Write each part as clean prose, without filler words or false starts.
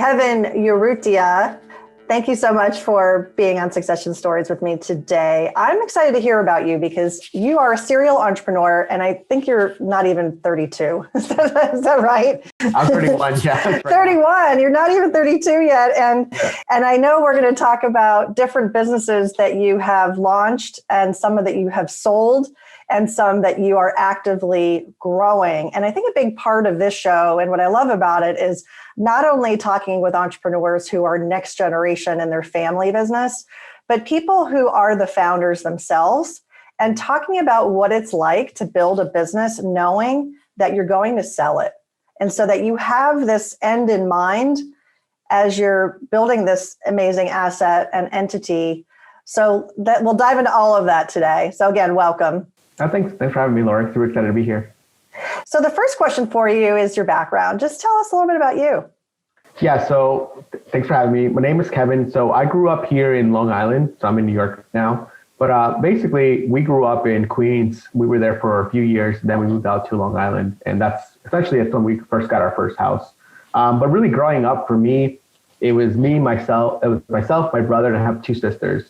Kevin Urrutia, thank you so much for being on Succession Stories with me today. I'm excited to hear about you because you are a serial entrepreneur, and I think you're not even 32. Is that right? I'm 31, yeah. 31, you're not even 32 yet. And I know we're going to talk about different businesses that you have launched and some that you have sold and some that you are actively growing. And I think a big part of this show and what I love about it is not only talking with entrepreneurs who are next generation in their family business, but people who are the founders themselves and talking about what it's like to build a business knowing that you're going to sell it. And so that you have this end in mind as you're building this amazing asset and entity. So that we'll dive into all of that today. So again, welcome. Thanks for having me, Laurie. Super excited to be here. So the first question for you is your background. Just tell us a little bit about you. Yeah, so thanks for having me. My name is Kevin. So I grew up here in Long Island. So I'm in New York now. But basically, we grew up in Queens. We were there for a few years. Then we moved out to Long Island. And that's when we first got our first house. But really growing up for me, it was myself, my brother, and I have two sisters.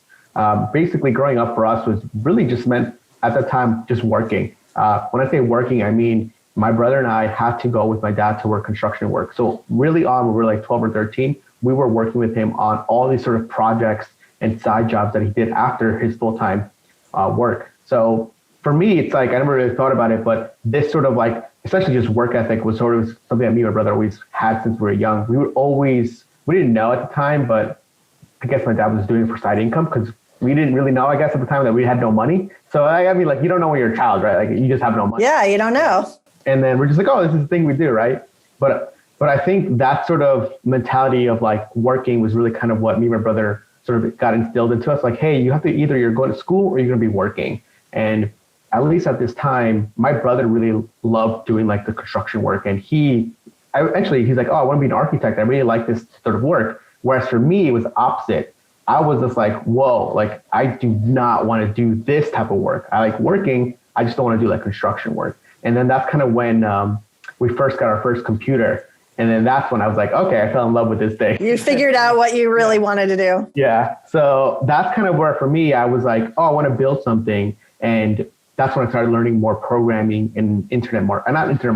Basically, growing up for us was really just meant at that time, just working. When I say working, I mean, my brother and I had to go with my dad to work construction work. So really on, when we were like 12 or 13, we were working with him on all these sort of projects and side jobs that he did after his full-time work. So for me, it's like, I never really thought about it, but this sort of like, especially just work ethic was sort of something that me and my brother always had since we were young. We didn't know at the time, but I guess my dad was doing it for side income because we didn't really know, I guess, at the time that we had no money. So I mean, like, you don't know when you're a child, right? Like, you just have no money. Yeah, you don't know. And then we're just like, oh, this is the thing we do, right? But I think that sort of mentality of like working was really kind of what me and my brother sort of got instilled into us. Like, hey, you have to you're going to school or you're going to be working. And at least at this time, my brother really loved doing like the construction work. And he's like, oh, I want to be an architect. I really like this sort of work. Whereas for me, it was opposite. I was just like, whoa, like I do not want to do this type of work. I like working. I just don't want to do like construction work. And then that's kind of when we first got our first computer. And then that's when I was like, okay, I fell in love with this thing. You figured out what you really wanted to do. Yeah. So that's kind of where for me, I was like, oh, I want to build something. And that's when I started learning more programming and not internet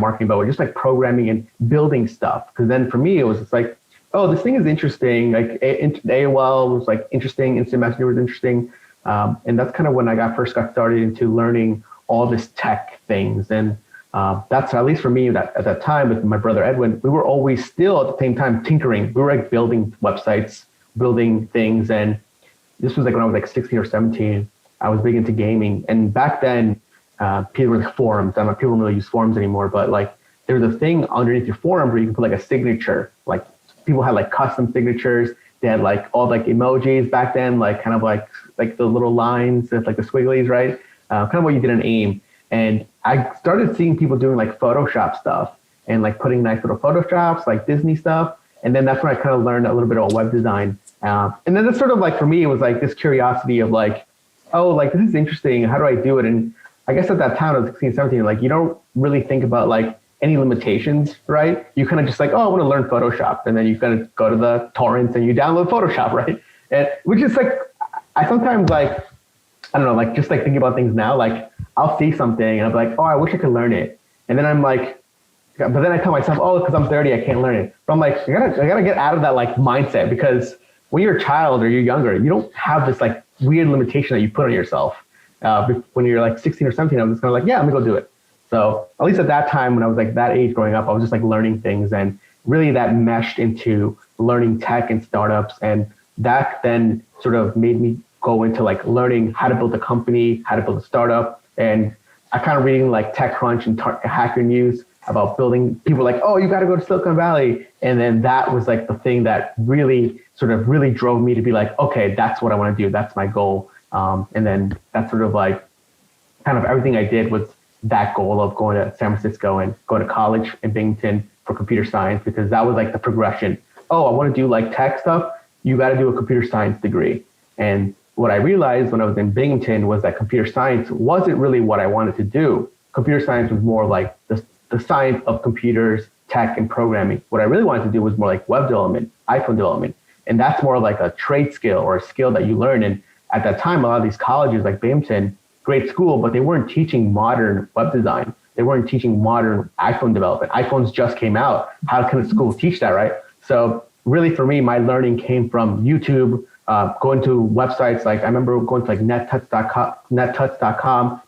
marketing, but just like programming and building stuff. Because then for me, it was just like, oh, this thing is interesting. Like AOL was like interesting. Instant Messenger was interesting. And that's kind of when I first got started into learning all this tech things. And that's, at least for me, that at that time with my brother Edwin, we were always still at the same time tinkering. We were like building websites, building things. And this was like when I was like 16 or 17, I was big into gaming. And back then, people were like forums. I don't know, people don't really use forums anymore, but like there was a thing underneath your forum where you can put like a signature. Like people had like custom signatures. They had like all like emojis back then, like kind of like the little lines, like the squigglies, right? Kind of what you did in AIM. And I started seeing people doing like Photoshop stuff and like putting nice little Photoshops, like Disney stuff. And then that's when I kind of learned a little bit about web design. And then it's sort of like, for me, it was like this curiosity of like, oh, like this is interesting. How do I do it? And I guess at that time, I was 16, 17, like you don't really think about like any limitations, right? You kind of just like, oh, I want to learn Photoshop. And then you kind of go to the torrents and you download Photoshop, right? And which is like, I sometimes like, I don't know, like just like thinking about things now, like I'll see something and I'm like, oh, I wish I could learn it. And then I'm like, but then I tell myself, oh, because I'm 30, I can't learn it. But I'm like, I gotta get out of that like mindset, because when you're a child or you're younger, you don't have this like weird limitation that you put on yourself. When you're like 16 or 17, I'm just kind of like, yeah, I'm gonna go do it. So at least at that time, when I was like that age growing up, I was just like learning things, and really that meshed into learning tech and startups. And that then sort of made me go into like learning how to build a company, how to build a startup. And I kind of reading like TechCrunch and Hacker News about building. People were like, oh, you got to go to Silicon Valley. And then that was like the thing that really drove me to be like, okay, that's what I want to do. That's my goal. And then that's sort of like kind of everything I did was that goal of going to San Francisco and going to college in Binghamton for computer science, because that was like the progression. Oh, I want to do like tech stuff. You got to do a computer science degree. And what I realized when I was in Binghamton was that computer science wasn't really what I wanted to do. Computer science was more like the science of computers, tech, and programming. What I really wanted to do was more like web development. iPhone development. And that's more like a trade skill or a skill that you learn. And at that time, a lot of these colleges like Binghamton, great school, but they weren't teaching modern web design. They weren't teaching modern iPhone development. iPhones just came out. How can a school teach that, right? So really for me, my learning came from YouTube, going to websites like I remember going to like nettouch.com,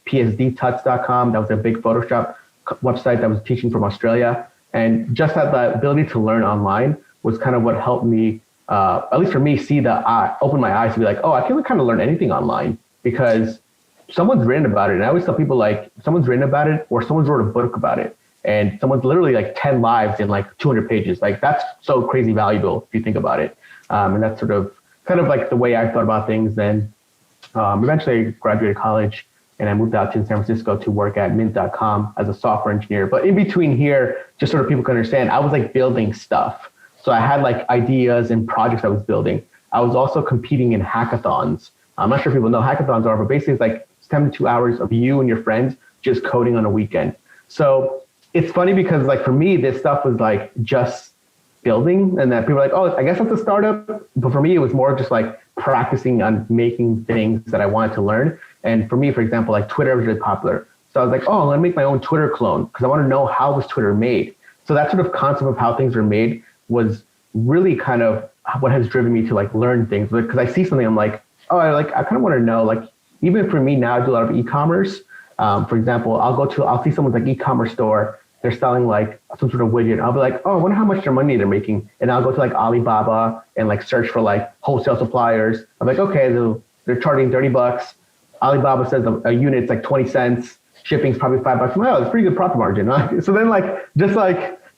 psdtuts.com. That was a big Photoshop website that was teaching from Australia. And just that the ability to learn online was kind of what helped me, at least for me, open my eyes to be like, oh, I can kind of learn anything online because someone's written about it. And I always tell people like someone's written about it or someone's wrote a book about it. And someone's literally like 10 lives in like 200 pages. Like that's so crazy valuable if you think about it. And that's sort of kind of like the way I thought about things. Then eventually I graduated college and I moved out to San Francisco to work at mint.com as a software engineer. But in between here, just sort of people can understand, I was like building stuff. So I had like ideas and projects I was building. I was also competing in hackathons. I'm not sure if people know hackathons are, but basically it's like 72 hours of you and your friends just coding on a weekend. So it's funny because like for me, this stuff was like just building and that people are like, oh, I guess that's a startup. But for me, it was more just like practicing on making things that I wanted to learn. And for me, for example, like Twitter was really popular. So I was like, oh, let me make my own Twitter clone because I want to know how was Twitter made. So that sort of concept of how things are made was really kind of what has driven me to like learn things. Because I see something, I'm like, oh, I kind of want to know, like, even for me now, I do a lot of e-commerce. For example, I'll see someone's like e-commerce store. They're selling like some sort of widget. I'll be like, oh, I wonder how much their money they're making. And I'll go to like Alibaba and like search for like wholesale suppliers. I'm like, okay, they're charging $30. Alibaba says a unit's like 20 cents. Shipping's probably $5. I'm like, oh, it's pretty good profit margin. Right? So then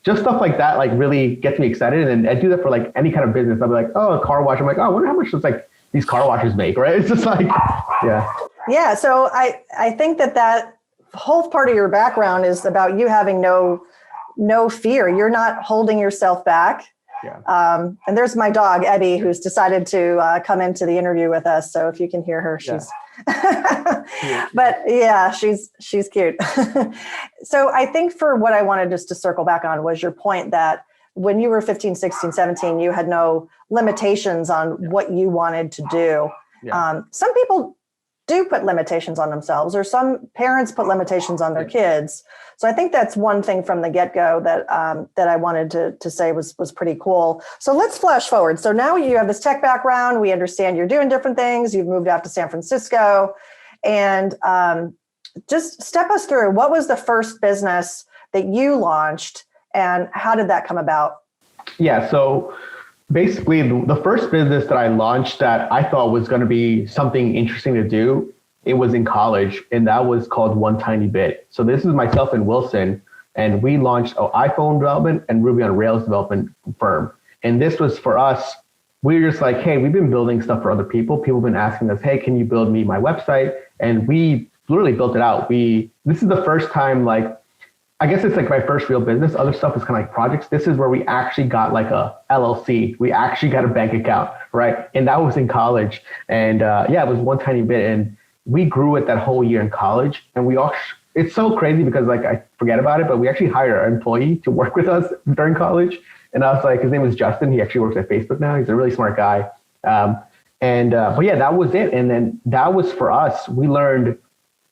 just stuff like that, like really gets me excited. And I do that for like any kind of business. I'll be like, oh, a car wash. I'm like, oh, I wonder how much like these car washes make, right? It's just like, yeah. Yeah. So I think that whole part of your background is about you having no fear. You're not holding yourself back. Yeah. And there's my dog, Eddie, who's decided to come into the interview with us. So if you can hear her, she's, but yeah, she's cute. So I think for what I wanted just to circle back on was your point that when you were 15, 16, 17, you had no limitations on what you wanted to do. Yeah. Some people do put limitations on themselves, or some parents put limitations on their kids. So I think that's one thing from the get-go that I wanted to say was pretty cool. So let's flash forward. So now you have this tech background. We understand you're doing different things. You've moved out to San Francisco, and just step us through, what was the first business that you launched and how did that come about? Yeah, so basically, the first business that I launched that I thought was going to be something interesting to do, it was in college, and that was called One Tiny Bit. So this is myself and Wilson, and we launched an iPhone development and Ruby on Rails development firm. And this was for us, we were just like, hey, we've been building stuff for other people. People have been asking us, hey, can you build me my website? And we literally built it out. This is the first time, like, I guess it's like my first real business. Other stuff is kind of like projects. This is where we actually got like a LLC. We actually got a bank account, right? And that was in college. And it was One Tiny Bit. And we grew it that whole year in college. And it's so crazy because like I forget about it, but we actually hired an employee to work with us during college. And I was like, his name was Justin. He actually works at Facebook now. He's a really smart guy. But yeah, that was it. And then that was for us. We learned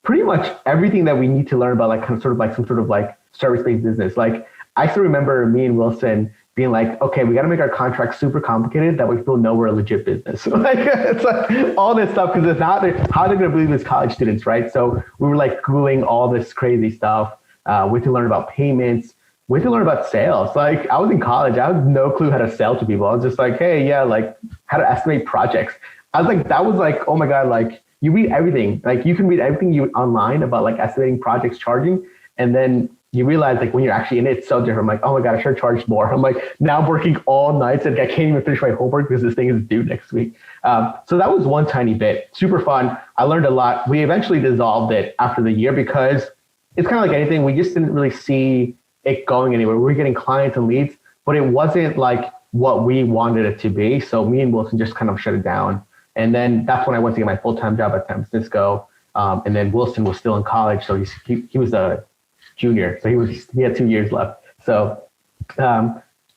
pretty much everything that we need to learn about like some sort of like service-based business. Like I still remember me and Wilson being like, okay, we got to make our contract super complicated that way people know we're a legit business. Like it's like all this stuff, because if not, how they're going to believe as college students, right? So we were like Googling all this crazy stuff. We had to learn about payments. We had to learn about sales. Like I was in college, I had no clue how to sell to people. I was just like, hey, yeah, like how to estimate projects. I was like, that was like, oh my God, like you read everything. Like you can read everything online about like estimating projects, charging, and then you realize like when you're actually in it, it's so different. I'm like, oh my God, I should have charged more. I'm like, now I'm working all nights and I can't even finish my homework because this thing is due next week. So that was One Tiny Bit. Super fun. I learned a lot. We eventually dissolved it after the year because it's kind of like anything. We just didn't really see it going anywhere. We were getting clients and leads, but it wasn't like what we wanted it to be. So me and Wilson just kind of shut it down. And then that's when I went to get my full-time job at San Francisco. And then Wilson was still in college. So he was a junior. So he had 2 years left. So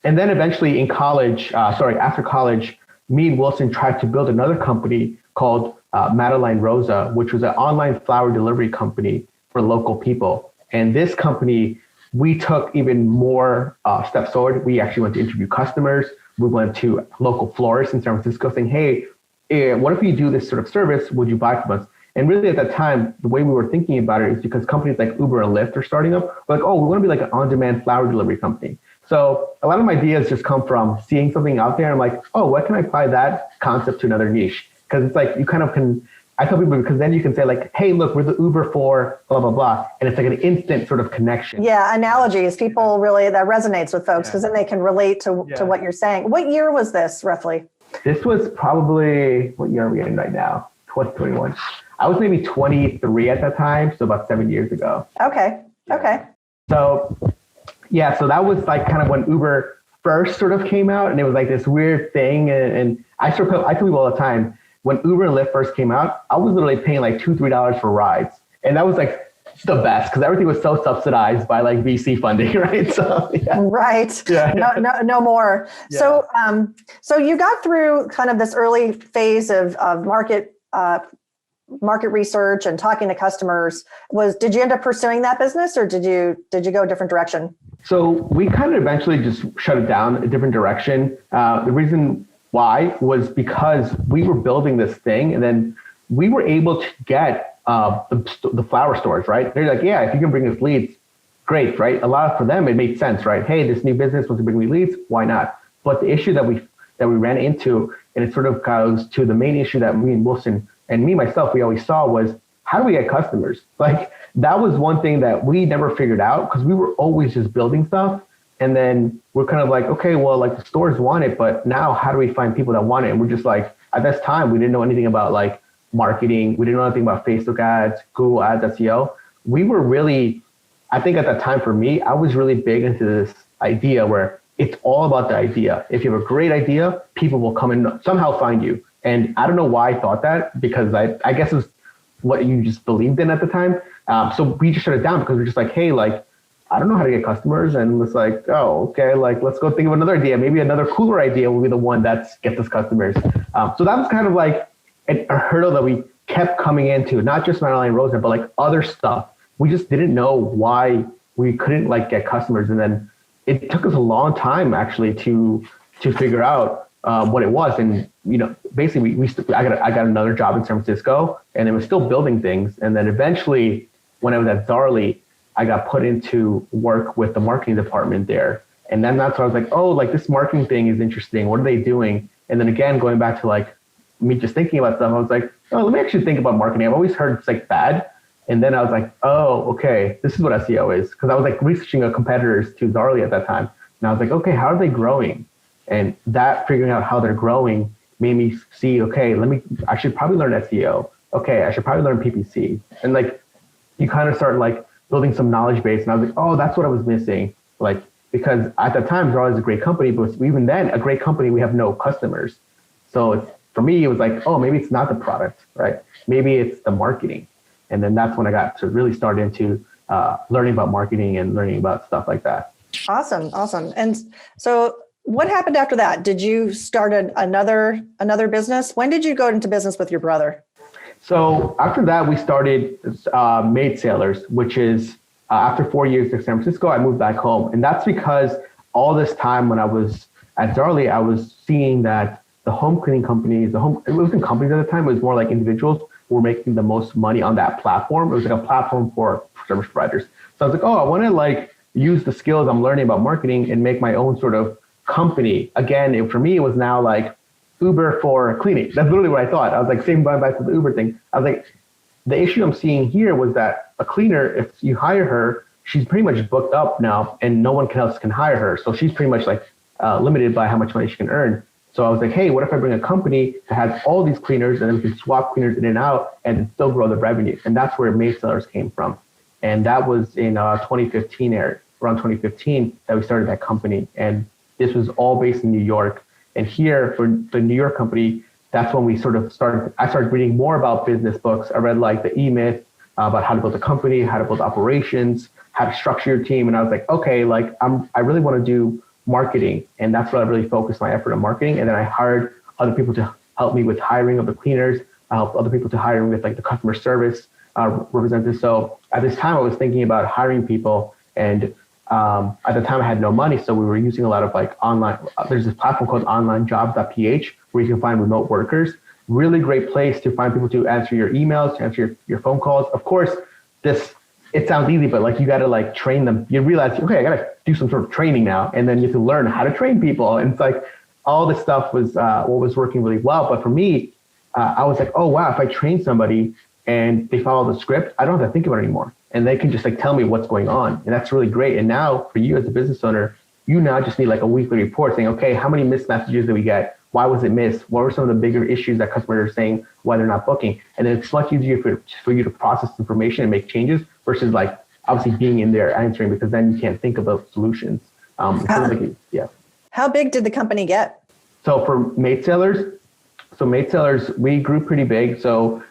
And then eventually in college, after college, me and Wilson tried to build another company called Madeline Rosa, which was an online flower delivery company for local people. And this company, we took even more steps forward. We actually went to interview customers. We went to local florists in San Francisco saying, hey, what if we do this sort of service? Would you buy from us? And really at that time, the way we were thinking about it is because companies like Uber and Lyft are starting up, we're like, oh, we want to be like an on-demand flower delivery company. So a lot of my ideas just come from seeing something out there. I'm like, oh, what can I apply that concept to another niche? Because it's like you kind of can, I tell people, because then you can say like, hey, look, we're the Uber for blah, blah, blah. And it's like an instant sort of connection. Yeah, analogies. People really, that resonates with folks because then they can relate to what you're saying. What year was this roughly? This was probably, what year are we in right now? 2021. I was maybe 23 at that time, so about 7 years ago. Okay. So yeah, so that was like kind of when Uber first sort of came out, and it was like this weird thing. And I tell people all the time, when Uber and Lyft first came out, I was literally paying like $2-3 for rides. And that was like the best because everything was so subsidized by like VC funding, right? So yeah. Right. Yeah. No more. Yeah. So you got through kind of this early phase of market research and talking to customers. Did you end up pursuing that business, or did you go a different direction? So we kind of eventually just shut it down a different direction. The reason why was because we were building this thing, and then we were able to get the flower stores, right? They're like, yeah, if you can bring us leads, great, right? For them, it made sense, right? Hey, this new business wants to bring me leads, why not? But the issue that we ran into, and it sort of goes to the main issue that me and Wilson and me myself, we always saw was, how do we get customers? Like that was one thing that we never figured out because we were always just building stuff. And then we're kind of like, okay, well, like the stores want it, but now how do we find people that want it? And we're just like, at this time, we didn't know anything about like marketing. We didn't know anything about Facebook ads, Google ads, SEO. We were really, I think at that time for me, I was really big into this idea where it's all about the idea. If you have a great idea, people will come and somehow find you. And I don't know why I thought that, because I guess it was what you just believed in at the time. So we just shut it down because we're just like, hey, like, I don't know how to get customers. And it's like, oh, okay, like, let's go think of another idea. Maybe another cooler idea will be the one that gets us customers. So that was kind of like a hurdle that we kept coming into, not just Madeline Rosa, but like other stuff. We just didn't know why we couldn't like get customers. And then it took us a long time actually to figure out what it was. And, you know, basically I got another job in San Francisco, and it was still building things. And then eventually when I was at Zarly, I got put into work with the marketing department there. And then that's when I was like, oh, like this marketing thing is interesting. What are they doing? And then again, going back to like me just thinking about stuff, I was like, oh, let me actually think about marketing. I've always heard it's like bad. And then I was like, oh, okay, this is what SEO is. Because I was like researching a competitors to Zarly at that time. And I was like, okay, how are they growing? And that figuring out how they're growing made me see, okay, I should probably learn SEO. Okay, I should probably learn PPC. And like, you kind of start like building some knowledge base. And I was like, oh, that's what I was missing. Like, because at the time, Zarly is a great company, but even then, a great company, we have no customers. So for me, it was like, oh, maybe it's not the product, right? Maybe it's the marketing. And then that's when I got to really start into learning about marketing and learning about stuff like that. Awesome. And so what happened after that? Did you start another business? When did you go into business with your brother? So after that, we started Maid Sailors, which is after 4 years in San Francisco, I moved back home. And that's because all this time when I was at Zarly, I was seeing that the home cleaning companies, it wasn't companies at the time, it was more like individuals who were making the most money on that platform. It was like a platform for service providers. So I was like, oh, I want to like use the skills I'm learning about marketing and make my own sort of company. Again, for me, it was now like Uber for cleaning. That's literally what I thought. I was like, same back to the Uber thing. I was like, the issue I'm seeing here was that a cleaner, if you hire her, she's pretty much booked up now and no one else can hire her. So she's pretty much like limited by how much money she can earn. So I was like, hey, what if I bring a company that has all these cleaners and then we can swap cleaners in and out and still grow the revenue? And that's where Maid Sailors came from. And that was in 2015, around 2015 that we started that company. And this was all based in New York. And here for the New York company, that's when we sort of I started reading more about business books. I read like the amidst about how to build a company, how to build operations, how to structure your team. And I was like, okay, like I really want to do marketing. And that's what I really focused my effort on marketing. And then I hired other people to help me with hiring of the cleaners. I helped other people to hire with like the customer service representatives. So at this time I was thinking about hiring people, and at the time I had no money. So we were using a lot of like online, there's this platform called onlinejobs.ph where you can find remote workers. Really great place to find people to answer your emails, to answer your phone calls. Of course, it sounds easy, but like you got to like train them. You realize, okay, I got to do some sort of training now. And then you have to learn how to train people. And it's like all this stuff was what was working really well. But for me, I was like, oh, wow, if I train somebody and they follow the script, I don't have to think about it anymore. And they can just like tell me what's going on. And that's really great. And now for you as a business owner, you now just need like a weekly report saying, okay, how many missed messages did we get? Why was it missed? What were some of the bigger issues that customers are saying why they're not booking? And then it's much easier for you to process information and make changes versus like obviously being in there answering, because then you can't think about solutions. Yeah. How big did the company get? So for Maid Sailors, we grew pretty big. So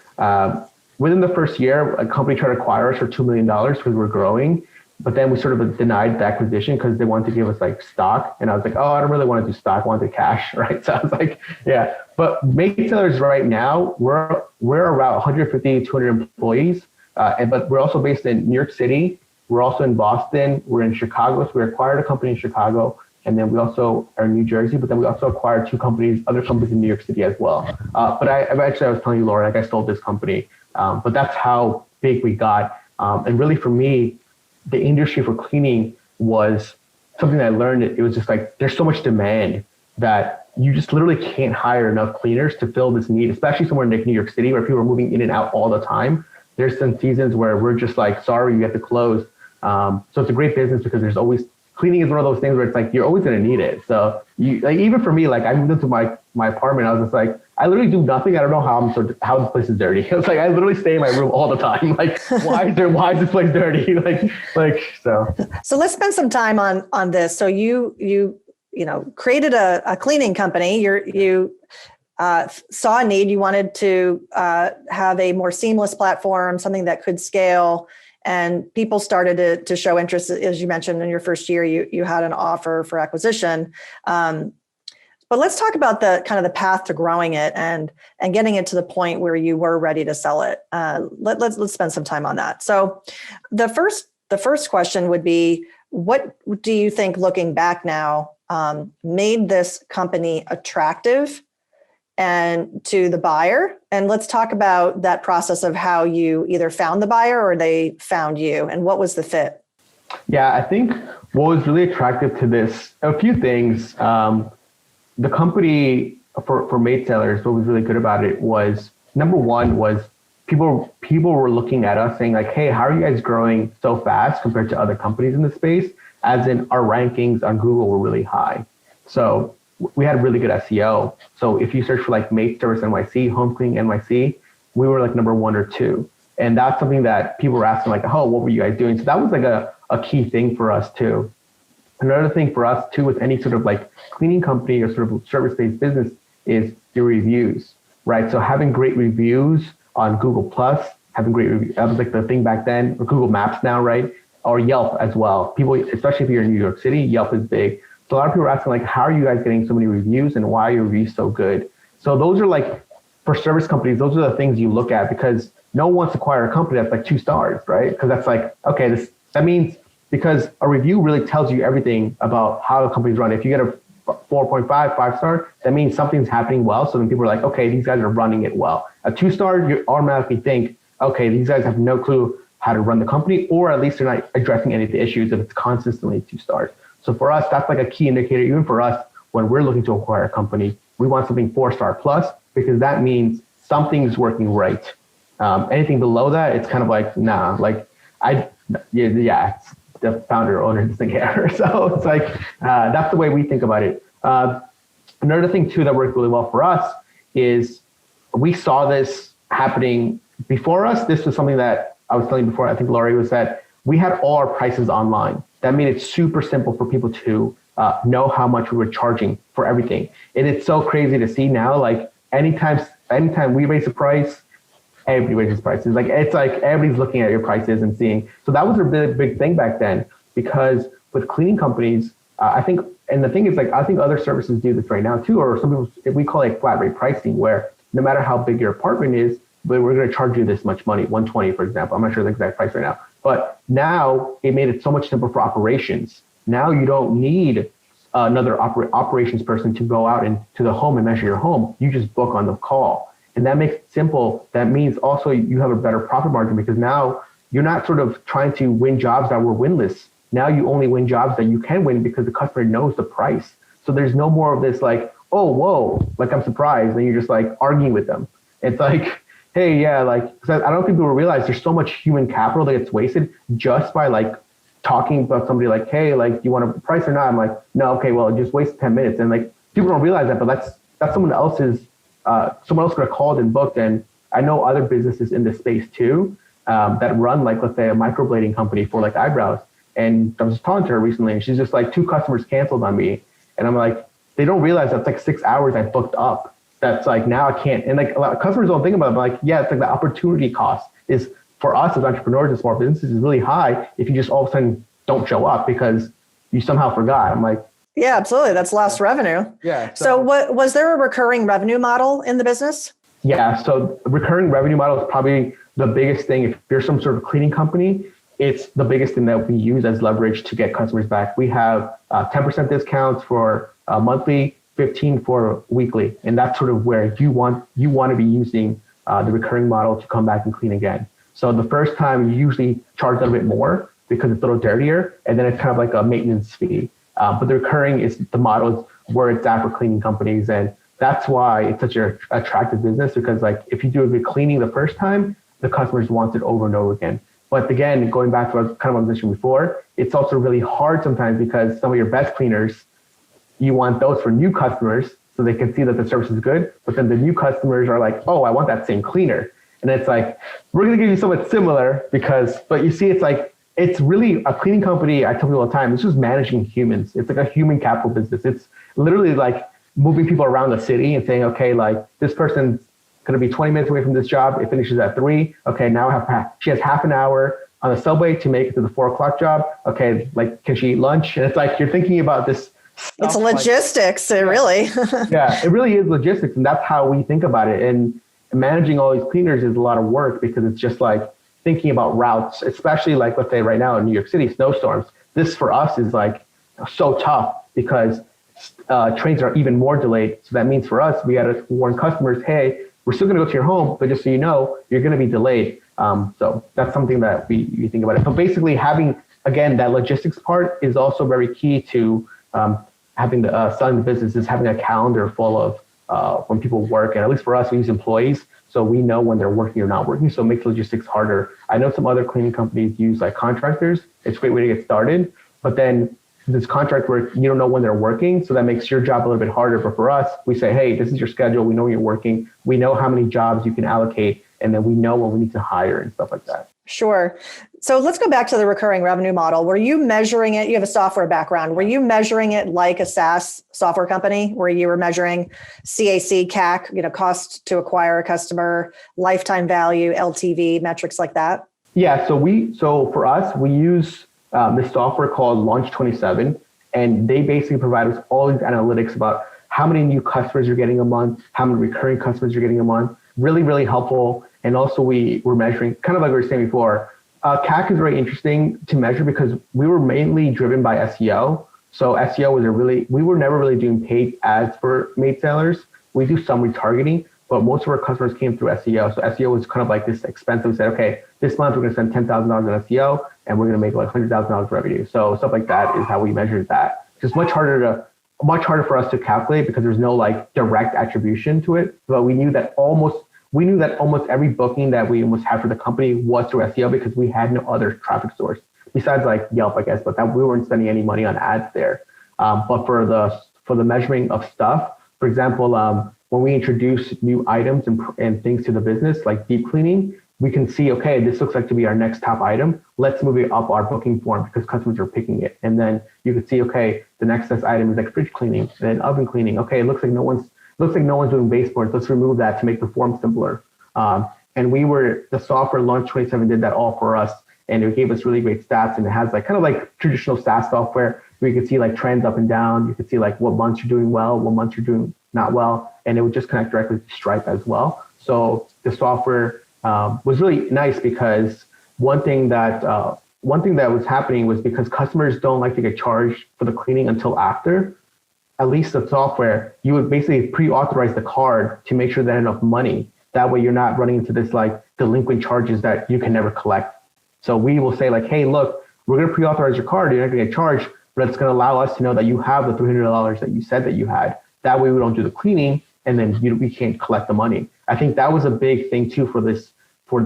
within the first year, a company tried to acquire us for $2 million because we're growing. But then we sort of denied the acquisition because they wanted to give us like stock. And I was like, oh, I don't really want to do stock. I want the cash, right? So I was like, yeah. But Maid Sailors right now, we're around 150, 200 employees. But we're also based in New York City. We're also in Boston. We're in Chicago. So we acquired a company in Chicago. And then we also are in New Jersey. But then we also acquired other companies in New York City as well. But I was telling you, Laura, like I sold this company. But that's how big we got. And really for me, the industry for cleaning was something that I learned. It was just like, there's so much demand that you just literally can't hire enough cleaners to fill this need, especially somewhere like New York City where people are moving in and out all the time. There's some seasons where we're just like, sorry, you have to close. So it's a great business because there's always, cleaning is one of those things where it's like, you're always going to need it. So you like, even for me, like I moved into my apartment, I was just like, I literally do nothing. I don't know how this place is dirty. It's like, I literally stay in my room all the time. Like, why is this place dirty? So let's spend some time on this. So you created a cleaning company. You saw a need. You wanted to have a more seamless platform, something that could scale. And people started to show interest, as you mentioned in your first year, you had an offer for acquisition. But let's talk about the kind of the path to growing it and getting it to the point where you were ready to sell it. Let's spend some time on that. So the first question would be, what do you think, looking back now, made this company attractive and to the buyer? And let's talk about that process of how you either found the buyer or they found you, and what was the fit? Yeah, I think what was really attractive to this, a few things. The company for Maid Sailors, what was really good about it was, number one was people were looking at us saying like, hey, how are you guys growing so fast compared to other companies in the space? As in our rankings on Google were really high. So we had really good SEO. So if you search for like Maid Service NYC, Home Cleaning NYC, we were like number 1 or 2. And that's something that people were asking like, oh, what were you guys doing? So that was like a key thing for us too. Another thing for us too, with any sort of like cleaning company or sort of service-based business, is your reviews, right? So having great reviews on Google Plus, having great reviews, that was like the thing back then, or Google Maps now, right? Or Yelp as well. People, especially if you're in New York City, Yelp is big. So a lot of people are asking like, how are you guys getting so many reviews and why are your reviews so good? So those are like, for service companies, those are the things you look at, because no one wants to acquire a company that's like 2 stars, right? Because that's like, okay, that means, because a review really tells you everything about how the company's run. If you get a 4.5, 5-star, that means something's happening well. So then people are like, okay, these guys are running it well. A 2-star, you automatically think, okay, these guys have no clue how to run the company, or at least they're not addressing any of the issues if it's consistently 2 stars. So for us, that's like a key indicator. Even for us, when we're looking to acquire a company, we want something 4-star plus, because that means something's working right. Anything below that, it's kind of like, nah, like it's the founder owner doesn't care. So it's like, that's the way we think about it. Another thing too that worked really well for us is we saw this happening before us. This was something that I was telling you before, I think Laurie, was that we had all our prices online. That made it super simple for people to know how much we were charging for everything. And it's so crazy to see now, like anytime we raise a price, everybody raises prices. It's like everybody's looking at your prices and seeing. So that was a really big thing back then, because with cleaning companies, I think, and the thing is like, I think other services do this right now too, or some people, we call it flat rate pricing, where no matter how big your apartment is, but we're going to charge you this much money, 120, for example. I'm not sure the exact price right now, but now it made it so much simpler for operations. Now you don't need another operations person to go out into the home and measure your home. You just book on the call. And that makes it simple. That means also you have a better profit margin, because now you're not sort of trying to win jobs that were winless. Now you only win jobs that you can win because the customer knows the price. So there's no more of this like, oh, whoa, like I'm surprised. And you're just like arguing with them. It's like, hey, yeah, like, cause I don't think people realize there's so much human capital that gets wasted just by like talking about somebody like, hey, like, do you want a price or not? I'm like, no, okay, well, just waste 10 minutes. And like, people don't realize that, but that's someone else's, someone else could have called and booked. And I know other businesses in this space too, that run like, let's say a microblading company for like eyebrows. And I was talking to her recently and she's just like, 2 customers canceled on me. And I'm like, they don't realize that's like 6 hours I booked up. That's like, now I can't. And like a lot of customers don't think about it, but like, yeah, it's like the opportunity cost is for us as entrepreneurs and small businesses is really high if you just all of a sudden don't show up because you somehow forgot. I'm like, yeah, absolutely. That's lost revenue. Yeah. So what was there a recurring revenue model in the business? Yeah. So recurring revenue model is probably the biggest thing. If you're some sort of cleaning company, it's the biggest thing that we use as leverage to get customers back. We have 10% discounts for monthly, 15 for weekly. And that's sort of where you want to be using the recurring model to come back and clean again. So the first time you usually charge a little bit more because it's a little dirtier, and then it's kind of like a maintenance fee. But the recurring is the model where it's at for cleaning companies. And that's why it's such an attractive business, because like if you do a good cleaning the first time, the customers want it over and over again. But again, going back to what kind of I mentioned before, it's also really hard sometimes because some of your best cleaners, you want those for new customers so they can see that the service is good. But then the new customers are like, oh, I want that same cleaner. And it's like, we're going to give you somewhat similar but you see, it's like, it's really a cleaning company. I tell people all the time, it's just managing humans. It's like a human capital business. It's literally like moving people around the city and saying, okay, like this person's going to be 20 minutes away from this job. It finishes at 3. Okay, now she has half an hour on the subway to make it to the 4 o'clock job. Okay, like, can she eat lunch? And it's like, you're thinking about this. It's logistics, like, really. Yeah, it really is logistics. And that's how we think about it. And managing all these cleaners is a lot of work because it's just like thinking about routes, especially like, let's say right now in New York City, snowstorms. This for us is like so tough because trains are even more delayed. So that means for us, we got to warn customers, hey, we're still going to go to your home, but just so you know, you're going to be delayed. So that's something that we think about it. So basically having, again, that logistics part is also very key to having starting the business, is having a calendar full of when people work. And at least for us, we use employees. So we know when they're working or not working. So it makes logistics harder. I know some other cleaning companies use like contractors. It's a great way to get started. But then this contract work, you don't know when they're working. So that makes your job a little bit harder. But for us, we say, hey, this is your schedule. We know you're working. We know how many jobs you can allocate. And then we know when we need to hire and stuff like that. Sure. So let's go back to the recurring revenue model. Were you measuring it? You have a software background. Were you measuring it like a SaaS software company where you were measuring CAC, CAC, cost to acquire a customer, lifetime value, LTV, metrics like that? Yeah. So for us, we use this software called Launch 27, and they basically provide us all these analytics about how many new customers you're getting a month, how many recurring customers you're getting a month. Really, really helpful. And also we were measuring, kind of like we were saying before, CAC is very interesting to measure because we were mainly driven by SEO. So SEO was we were never really doing paid ads for Maid Sailors. We do some retargeting, but most of our customers came through SEO. So SEO was kind of like this expensive. We said, okay, this month we're going to spend $10,000 on SEO and we're going to make like $100,000 revenue. So stuff like that is how we measured that. It's much harder for us to calculate because there's no like direct attribution to it. But we knew that almost every booking that we almost had for the company was through SEO because we had no other traffic source besides like Yelp, I guess, but that we weren't spending any money on ads there. But for the measuring of stuff, for example, when we introduce new items and things to the business, like deep cleaning, we can see, okay, this looks like to be our next top item. Let's move it up our booking form because customers are picking it. And then you can see, okay, the next best item is like fridge cleaning and then oven cleaning. Okay, it looks like no one's doing baseboards. Let's remove that to make the form simpler. And the software Launch 27 did that all for us. And it gave us really great stats. And it has like kind of like traditional SaaS software. where you could see like trends up and down. You could see like what months you're doing well, what months you're doing not well, and it would just connect directly to Stripe as well. So the software was really nice because one thing that was happening was because customers don't like to get charged for the cleaning until after. At least the software, you would basically pre-authorize the card to make sure they had enough money. That way you're not running into this like delinquent charges that you can never collect. So we will say like, hey, look, we're going to pre-authorize your card. You're not going to get charged, but it's going to allow us to know that you have the $300 that you said that you had. That way we don't do the cleaning and then we can't collect the money. I think that was a big thing too for this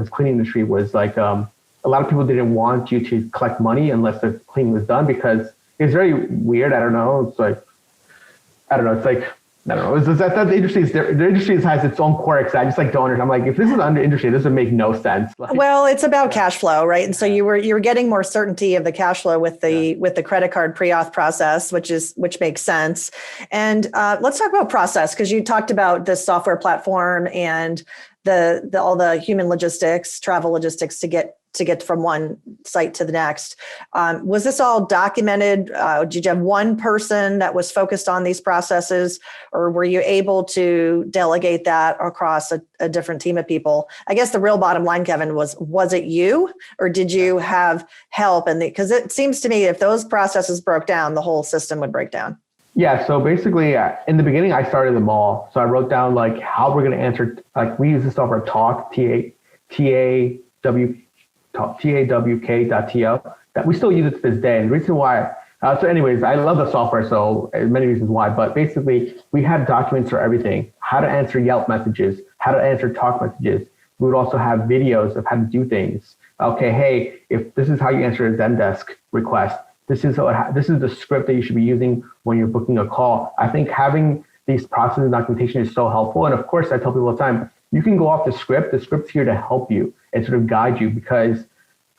cleaning industry was like a lot of people didn't want you to collect money unless the cleaning was done because it's very weird. I don't know. It's like, I don't know. It's like, I don't know. It's that the industry has its own quirks. I just like don't understand. I'm like, if this is under industry, this would make no sense. Like, well, it's about cash flow, right? And so you were getting more certainty of the cash flow with the credit card pre-auth process, which makes sense. And let's talk about process because you talked about this software platform and the all the human logistics, travel logistics to get from one site to the next. Was this all documented? Did you have one person that was focused on these processes, or were you able to delegate that across a different team of people? I guess the real bottom line, Kevin, was it you, or did you have help? Because it seems to me if those processes broke down, the whole system would break down. Yeah, so basically in the beginning, I started them all. So I wrote down like how we're going to answer, like we use this software Talk, TAWK.to, that we still use it to this day. And the reason why, so anyways, I love the software, so many reasons why, but basically we had documents for everything, how to answer Yelp messages, how to answer Talk messages. We would also have videos of how to do things. Okay, hey, if this is how you answer a Zendesk request, this is the script that you should be using when you're booking a call. I think having these processes and documentation is so helpful. And of course, I tell people all the time, you can go off the script. The script's here to help you and sort of guide you because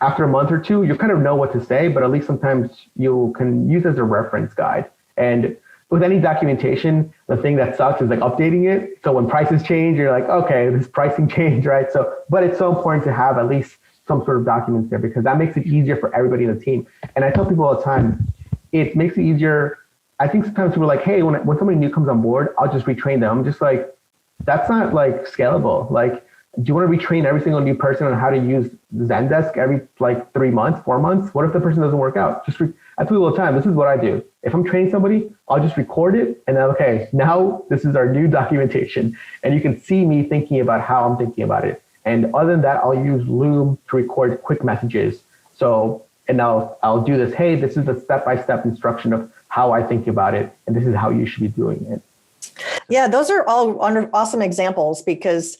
after a month or two, you kind of know what to say, but at least sometimes you can use it as a reference guide. And with any documentation, the thing that sucks is like updating it. So when prices change, you're like, okay, this pricing changed, right? So, but it's so important to have at least some sort of documents there because that makes it easier for everybody in the team. And I tell people all the time, it makes it easier. I think sometimes people are like, hey, when somebody new comes on board, I'll just retrain them. I'm just like, that's not like scalable. Like, do you want to retrain every single new person on how to use Zendesk every like 3 months, 4 months? What if the person doesn't work out? I tell people all the time, this is what I do. If I'm training somebody, I'll just record it. And then, okay, now this is our new documentation. And you can see me thinking about how I'm thinking about it. And other than that, I'll use Loom to record quick messages. So, and I'll do this. Hey, this is the step-by-step instruction of how I think about it. And this is how you should be doing it. Yeah, those are all awesome examples because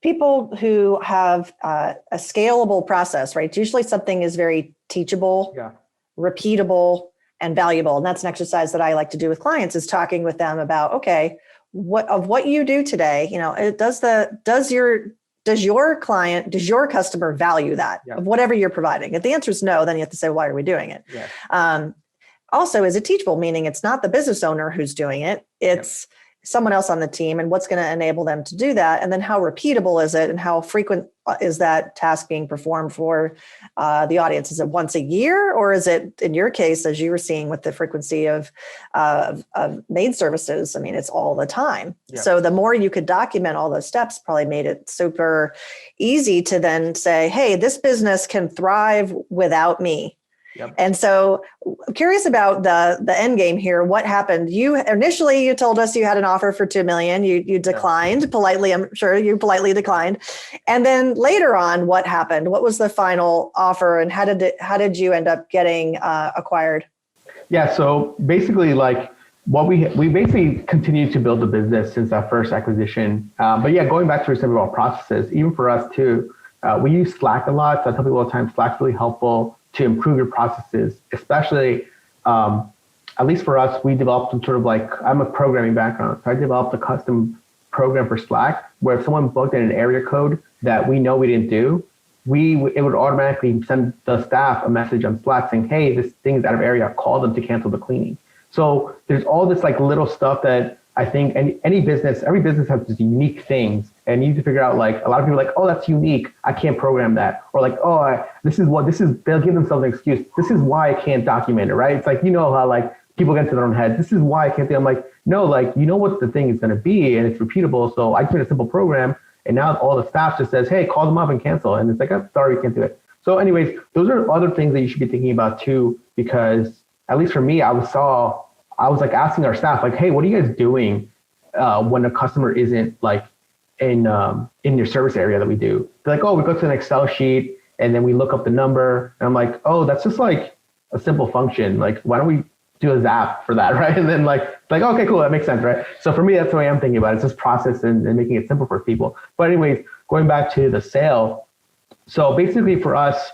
people who have a scalable process, right? Usually something is very teachable, repeatable, and valuable. And that's an exercise that I like to do with clients is talking with them about, okay, what you do today, does your customer value that of whatever you're providing? If the answer is no, then you have to say, why are we doing it? Yeah. Also, is it teachable? Meaning it's not the business owner who's doing it. It's someone else on the team and what's going to enable them to do that. And then how repeatable is it and how frequent is that task being performed for the audience? Is it once a year or is it, in your case, as you were seeing with the frequency of maid services, I mean, it's all the time. Yeah. So the more you could document all those steps probably made it super easy to then say, hey, this business can thrive without me. Yep. And so I'm curious about the end game here. What happened? You told us you had an offer for $2 million. You declined politely. I'm sure you politely declined. And then later on, what happened? What was the final offer and how did you end up getting acquired? Yeah. So basically like what we basically continued to build the business since that first acquisition. But yeah, going back to some of our processes, even for us too, we use Slack a lot. So I tell people all the time, Slack's really helpful to improve your processes, especially, at least for us, we developed some sort of like, I'm a programming background. So I developed a custom program for Slack where if someone booked in an area code that we know we didn't do, it would automatically send the staff a message on Slack saying, hey, this thing's out of area, call them to cancel the cleaning. So there's all this like little stuff that I think every business has these unique things, and you need to figure out, like, a lot of people are like, oh, that's unique, I can't program that. Or like, oh, they'll give themselves an excuse. This is why I can't document it, right? It's like, you know how like people get into their own head. This is why I can't do it. I'm like, no, like, you know what the thing is going to be, and it's repeatable. So I create a simple program, and now all the staff just says, hey, call them up and cancel. And it's like, I'm sorry, we can't do it. So anyways, those are other things that you should be thinking about too, because at least for me, I was like asking our staff, like, hey, what are you guys doing when a customer isn't like in your service area that we do? They're like, oh, we go to an Excel sheet and then we look up the number. And I'm like, oh, that's just like a simple function. Like, why don't we do a Zap for that, right? And then like, okay, cool, that makes sense, right? So for me, that's the way I'm thinking about it. It's just process and making it simple for people. But anyways, going back to the sale. So basically for us,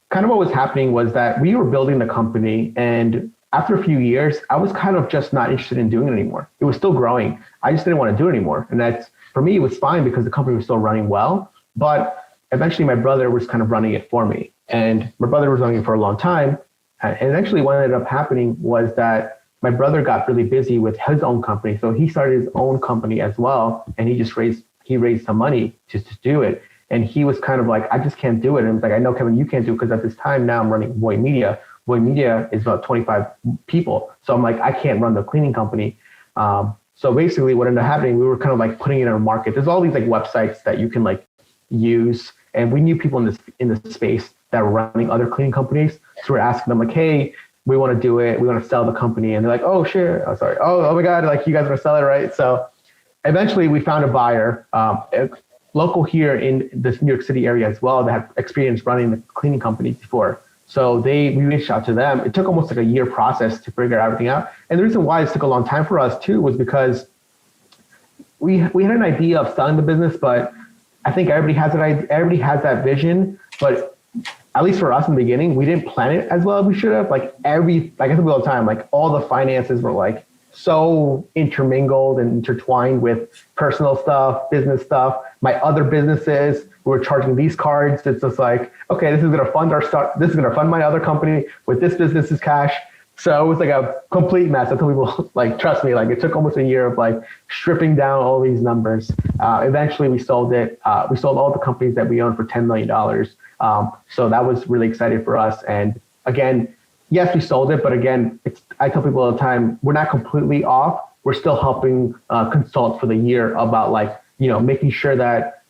kind of what was happening was that we were building the company, and after a few years, I was kind of just not interested in doing it anymore. It was still growing. I just didn't want to do it anymore. And that's, for me, it was fine because the company was still running well. But eventually my brother was kind of running it for me. And my brother was running it for a long time. And eventually what ended up happening was that my brother got really busy with his own company. So he started his own company as well. And he raised some money just to do it. And he was kind of like, I just can't do it. And I was like, I know, Kevin, you can't do it, because at this time now I'm running Voy Media. Voy Media is about 25 people. So I'm like, I can't run the cleaning company. So basically what ended up happening, we were kind of like putting it in a market. There's all these like websites that you can like use. And we knew people in this space that were running other cleaning companies. So we're asking them like, hey, we want to do it. We want to sell the company. And they're like, oh, sure. Oh, sorry. Oh my God. Like, you guys want to sell it, right? So eventually we found a buyer, local here in this New York City area as well, that had experience running the cleaning company before. So we reached out to them. It took almost like a year process to figure everything out. And the reason why it took a long time for us too was because we had an idea of selling the business, but I think everybody has that vision. But at least for us in the beginning, we didn't plan it as well as we should have. Like I tell people all the time, like all the finances were like so intermingled and intertwined with personal stuff, business stuff, my other businesses. We were charging these cards. It's just like, okay, this is going to fund our start. This is going to fund my other company with this business's cash. So it was like a complete mess. I tell people, like, trust me, like it took almost a year of like stripping down all these numbers. Eventually we sold it. We sold all the companies that we owned for $10 million. So that was really exciting for us. And again, yes, we sold it, but again, I tell people all the time, we're not completely off. We're still helping consult for the year about like, making sure that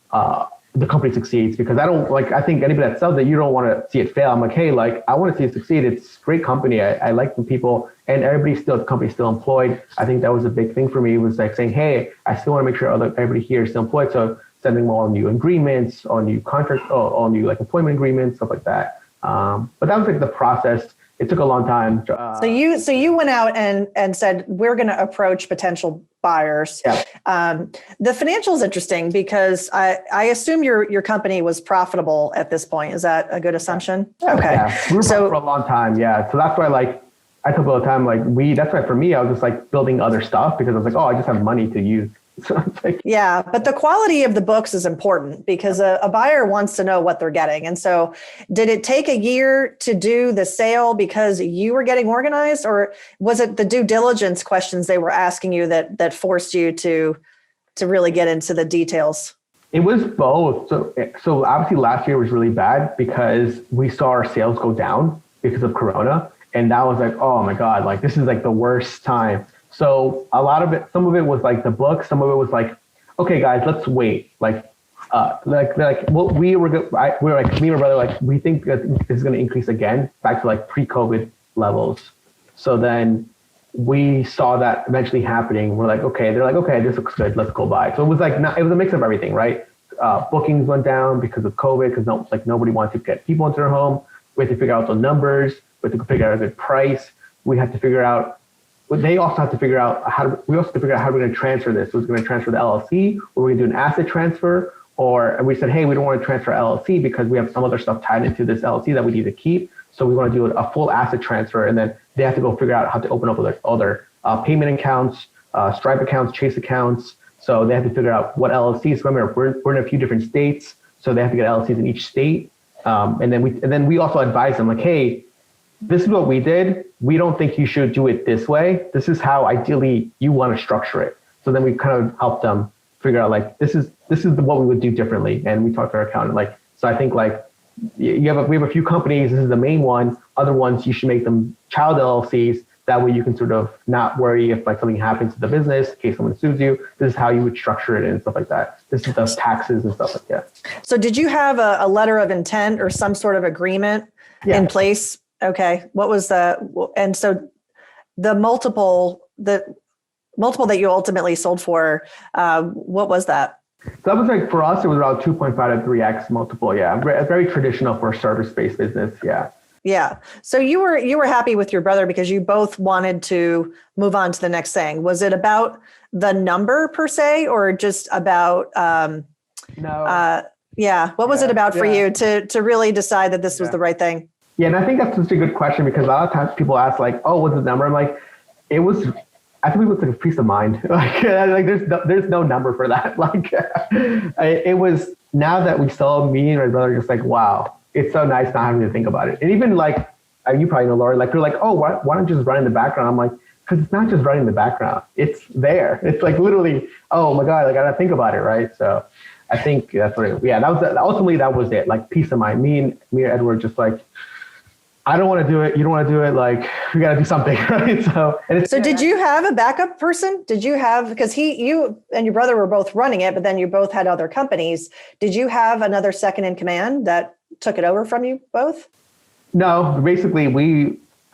the company succeeds, because I think anybody that sells it, you don't want to see it fail. I'm like, hey, like I want to see it succeed. It's a great company. I like the people, and the company's still employed. I think that was a big thing for me, was like saying, hey, I still want to make sure everybody here is still employed. So sending them all new agreements, all new contracts, all new like employment agreements, stuff like that. But that was like the process. It took a long time. So you went out and said, we're going to approach potential buyers. Yeah. The financial is interesting because I assume your company was profitable at this point. Is that a good assumption? Yeah. Okay. Yeah. We were profitable for a long time. Yeah. So that's why I took all the time, that's why for me, I was just like building other stuff, because I was like, oh, I just have money to use. So yeah, but the quality of the books is important, because a buyer wants to know what they're getting. And so did it take a year to do the sale because you were getting organized, or was it the due diligence questions they were asking you that forced you to really get into the details? It was both. So obviously last year was really bad because we saw our sales go down because of Corona. And that was like, oh my God, like this is like the worst time. So some of it was like the book, some of it was like, okay, guys, let's wait. We were like, me and my brother, like, we think that this is going to increase again back to like pre-COVID levels. So then we saw that eventually happening. We're like, okay, they're like, okay, this looks good, let's go buy. So it was like, it was a mix of everything, right? Bookings went down because of COVID, because nobody wanted to get people into their home. We had to figure out the numbers. We had to figure out a good price. We had to figure out. They also have to figure out how we're going to transfer this. Was going to transfer the LLC, or we're going to do an asset transfer, and we said, hey, we don't want to transfer LLC because we have some other stuff tied into this LLC that we need to keep. So we want to do a full asset transfer, and then they have to go figure out how to open up other payment accounts, Stripe accounts, Chase accounts. So they have to figure out what LLCs. Remember, we're in a few different states, so they have to get LLCs in each state. And then we also advise them like, hey, this is what we did. We don't think you should do it this way. This is how ideally you want to structure it. So then we kind of helped them figure out like, this is what we would do differently. And we talked to our accountant, like, so I think like we have a few companies. This is the main one. Other ones, you should make them child LLCs. That way you can sort of not worry if like something happens to the business in case someone sues you. This is how you would structure it and stuff like that. This is the taxes and stuff like that. So did you have a letter of intent or some sort of agreement in place? Okay. What was and so the multiple that you ultimately sold for, what was that? So that was like, for us, it was around 2.5 to 3x multiple. Yeah. Very traditional for a service-based business. Yeah. Yeah. So you were happy with your brother because you both wanted to move on to the next thing. Was it about the number per se, or just about, no. What was it about for you to really decide that this was the right thing? Yeah. And I think that's such a good question, because a lot of times people ask like, oh, what's the number? I'm like, I think it was like a peace of mind. Like there's no number for that. Like it was, now that we saw, me and my brother, just like, wow, it's so nice not having to think about it. And even like, you probably know, Laurie, like you're like, oh, why don't you just run in the background? I'm like, because it's not just running in the background. It's there. It's like literally, oh my God, like I gotta think about it, right? So I think that's what ultimately that was it. Like peace of mind. Me and Edward just like, I don't want to do it. You don't want to do it. Like we got to do something, right? So did you have a backup person? Did you have, because you and your brother were both running it, but then you both had other companies. Did you have another second in command that took it over from you both? No, basically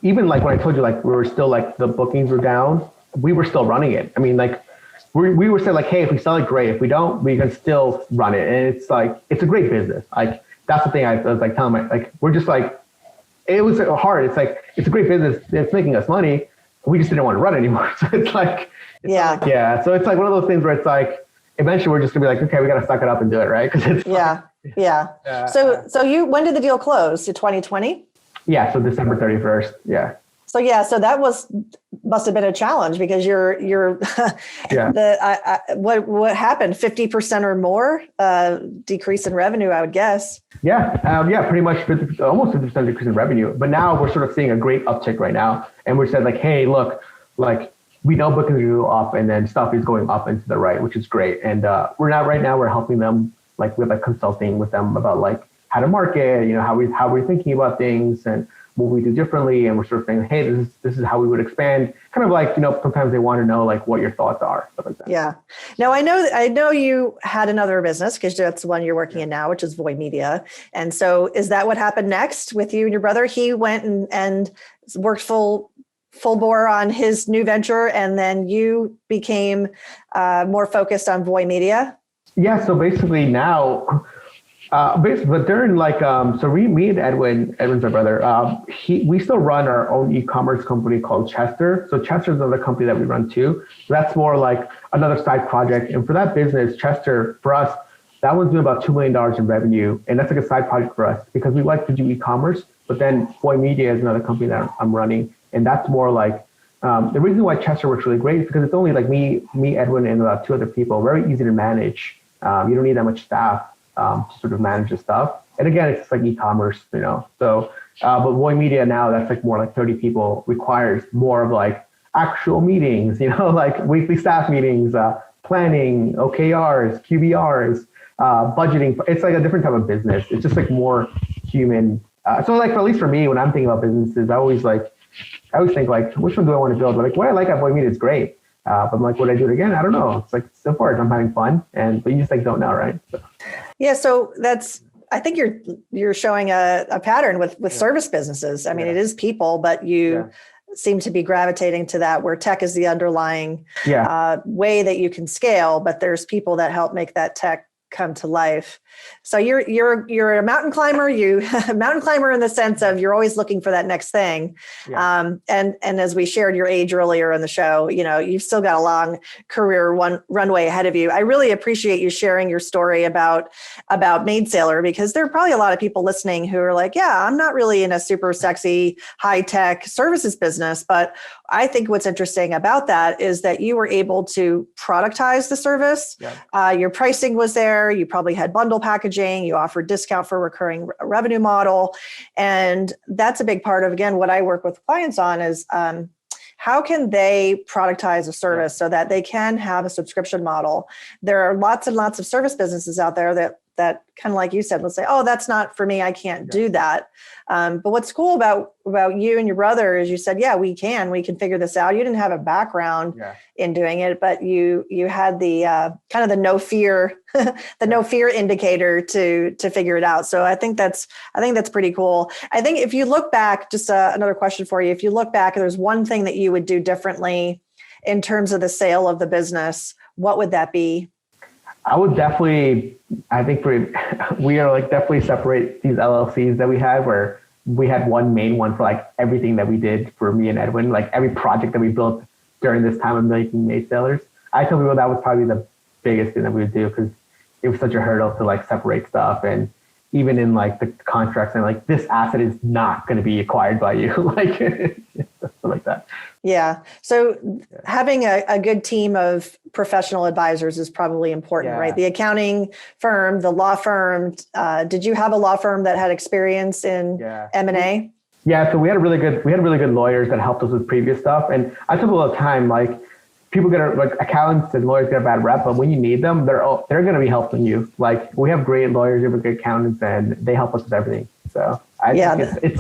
even like when I told you, like we were still like the bookings were down, we were still running it. I mean, like we were saying like, hey, if we sell it, great. If we don't, we can still run it. And it's like, it's a great business. Like that's the thing I was like telling like, we're just like, it was hard. It's like, it's a great business. It's making us money. We just didn't want to run anymore. So it's like, So it's like one of those things where it's like, eventually we're just gonna be like, okay, we got to suck it up and do it. Right. Cause it's So when did the deal close? To 2020? Yeah. So December 31st. Yeah. So that must have been a challenge, because what happened? 50% or more decrease in revenue, I would guess. Pretty much almost 50% decrease in revenue. But now we're sort of seeing a great uptick right now, and we're saying like, hey, look, like we know bookings are going up, and then stuff is going up and to the right, which is great. And we're helping them, like with like consulting with them about like how to market, how we're thinking about things and what we do differently. And we're sort of saying, hey, this is how we would expand. Kind of like, sometimes they want to know like what your thoughts are, stuff like that. Yeah. Now I know you had another business, because that's the one you're working in now, which is Voy Media. And so is that what happened next with you and your brother? He went and worked full bore on his new venture, and then you became more focused on Voy Media? Yeah. So basically now, but during like, me and Edwin's my brother, we still run our own e-commerce company called Chester. So Chester is another company that we run too. So that's more like another side project. And for that business, Chester, for us, that one's doing about $2 million in revenue. And that's like a side project for us, because we like to do e-commerce. But then Voy Media is another company that I'm running. And that's more like, the reason why Chester works really great is because it's only like me, Edwin, and about 2 other people. Very easy to manage. You don't need that much staff to sort of manage the stuff. And again, it's just like e-commerce, So, but Voy Media now, that's like more like 30 people, requires more of like actual meetings, like weekly staff meetings, planning, OKRs, QBRs, budgeting. It's like a different type of business. It's just like more human. So like, at least for me, when I'm thinking about businesses, I always think like, which one do I want to build? But like what I like at Voy Media is great. But I'm like, would I do it again? I don't know. It's like, so far I'm having fun, but you just like don't know, right? So. Yeah. So I think you're showing a pattern with service businesses. I mean, it is people, but you seem to be gravitating to that, where tech is the underlying way that you can scale, but there's people that help make that tech come to life. So you're a mountain climber, mountain climber in the sense of you're always looking for that next thing. Yeah. And as we shared your age earlier in the show, you've still got a long career runway ahead of you. I really appreciate you sharing your story about Maid Sailor, because there are probably a lot of people listening who are like, yeah, I'm not really in a super sexy high tech services business, but I think what's interesting about that is that you were able to productize the service. Yeah. Your pricing was there. You probably had bundle packaging. You offered discount for recurring revenue model. And that's a big part of, again, what I work with clients on is how can they productize a service so that they can have a subscription model? There are lots and lots of service businesses out there that kind of like you said, let's say, oh, that's not for me. I can't do that. But what's cool about you and your brother is you said, yeah, we can figure this out. You didn't have a background in doing it, but you had the kind of the no fear, no fear indicator to figure it out. So I think that's pretty cool. I think if you look back, just another question for you, if you look back and there's one thing that you would do differently in terms of the sale of the business, what would that be? I would definitely, I think we are like definitely separate these LLCs that we have, where we had one main one for like everything that we did for me and Edwin, like every project that we built during this time of making Maid Sailors. I tell people that was probably the biggest thing that we would do, because it was such a hurdle to like separate stuff. And even in like the contracts, and like, this asset is not going to be acquired by you, like stuff like that. Yeah. So having a good team of professional advisors is probably important, right? The accounting firm, the law firm. Did you have a law firm that had experience in M&A? Yeah. So we had really good lawyers that helped us with previous stuff. And I took a lot of time, like people like accountants and lawyers get a bad rep, but when you need them, they're going to be helping you. Like we have great lawyers, we have great accountants, and they help us with everything. So I think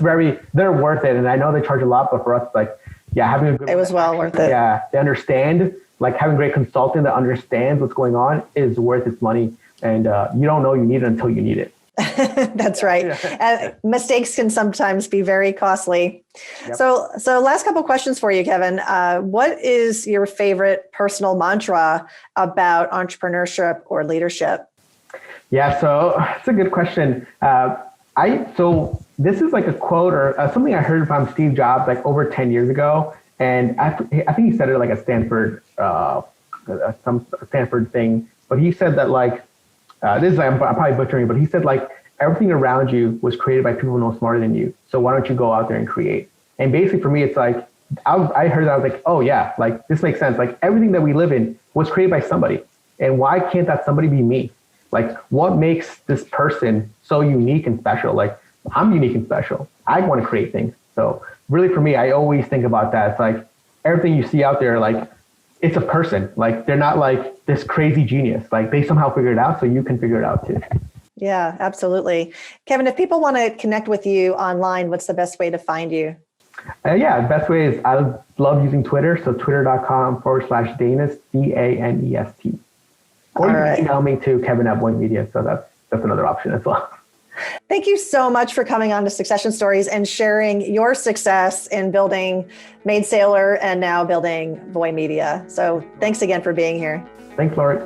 they're worth it. And I know they charge a lot, but for us, like, having a good, it was well worth it. Yeah. They understand, like having a great consultant that understands what's going on is worth its money. And you don't know you need it until you need it. That's right. Mistakes can sometimes be very costly. Yep. So last couple of questions for you, Kevin. What is your favorite personal mantra about entrepreneurship or leadership? Yeah, so it's a good question. This is like a quote or something I heard from Steve Jobs like over 10 years ago. And I think he said it like a Stanford, some Stanford thing, but he said that like, I'm probably butchering it, but he said like everything around you was created by people no smarter than you. So why don't you go out there and create? And basically for me, it's like, I heard that, I was like, oh yeah, like this makes sense. Like everything that we live in was created by somebody. And why can't that somebody be me? Like what makes this person so unique and special? Like I'm unique and special. I want to create things. So really for me, I always think about that. It's like everything you see out there, like it's a person. Like they're not like this crazy genius. Like they somehow figure it out, so you can figure it out too. Yeah, absolutely. Kevin, if people want to connect with you online, what's the best way to find you? The best way is I love using Twitter. So twitter.com/Danest, DANEST. Or you can email me to Kevin@Voy Media. So that's another option as well. Thank you so much for coming on to Succession Stories and sharing your success in building Maid Sailor and now building Voy Media. So thanks again for being here. Thanks, Laurie.